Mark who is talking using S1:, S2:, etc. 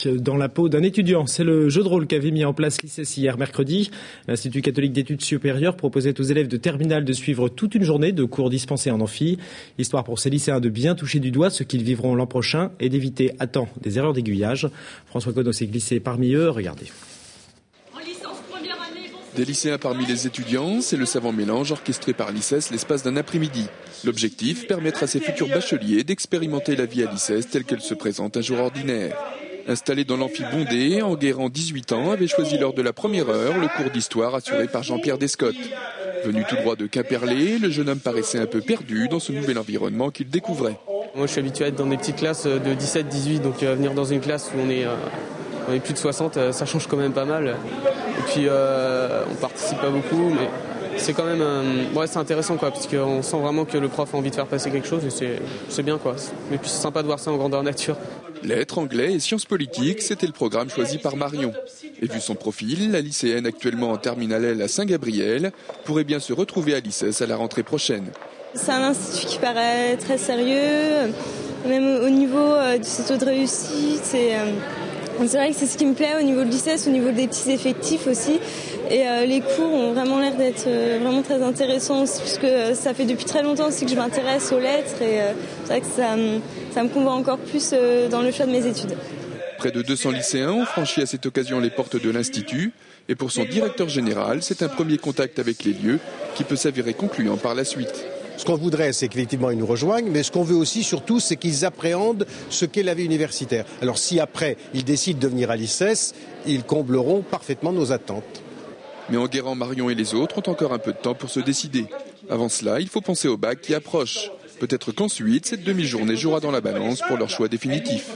S1: Dans la peau d'un étudiant, c'est le jeu de rôle qu'avait mis en place l'ICES hier mercredi. L'Institut catholique d'études supérieures proposait aux élèves de terminale de suivre toute une journée de cours dispensés en amphi, histoire pour ces lycéens de bien toucher du doigt ce qu'ils vivront l'an prochain et d'éviter à temps des erreurs d'aiguillage. François Codot s'est glissé parmi eux, regardez.
S2: Des lycéens parmi les étudiants, c'est le savant mélange orchestré par l'ICES l'espace d'un après-midi. L'objectif, permettre à ces futurs bacheliers d'expérimenter la vie à l'ICES telle qu'elle se présente un jour ordinaire. Installé dans l'amphi bondé, Enguerrand, 18 ans, avait choisi lors de la première heure le cours d'histoire assuré par Jean-Pierre Descottes. Venu tout droit de Quimperlé, le jeune homme paraissait un peu perdu dans ce nouvel environnement qu'il découvrait.
S3: Moi je suis habitué à être dans des petites classes de 17-18, donc venir dans une classe où on est plus de 60, ça change quand même pas mal. Et puis on participe pas beaucoup, mais c'est quand même c'est intéressant quoi, parce qu'on sent vraiment que le prof a envie de faire passer quelque chose et c'est bien quoi. Et puis c'est sympa de voir ça en grandeur nature.
S2: Lettres, anglais et sciences politiques, c'était le programme choisi par Marion. Et vu son profil, la lycéenne actuellement en terminale L à Saint-Gabriel pourrait bien se retrouver à l'ICES à la rentrée prochaine.
S4: C'est un institut qui paraît très sérieux, même au niveau du taux de réussite. C'est vrai que c'est ce qui me plaît au niveau de l'ICES, au niveau des petits effectifs aussi. Et les cours ont vraiment l'air d'être vraiment très intéressants aussi, puisque ça fait depuis très longtemps aussi que je m'intéresse aux lettres. Et c'est vrai que ça me convainc encore plus dans le choix de mes études.
S2: Près de 200 lycéens ont franchi à cette occasion les portes de l'Institut. Et pour son directeur général, c'est un premier contact avec les lieux qui peut s'avérer concluant par la suite.
S5: Ce qu'on voudrait, c'est qu'effectivement ils nous rejoignent, mais ce qu'on veut aussi, surtout, c'est qu'ils appréhendent ce qu'est la vie universitaire. Alors si après, ils décident de venir à l'ICES, ils combleront parfaitement nos attentes.
S2: Mais Enguerrand, Marion et les autres ont encore un peu de temps pour se décider. Avant cela, il faut penser au bac qui approche. Peut-être qu'ensuite, cette demi-journée jouera dans la balance pour leur choix définitif.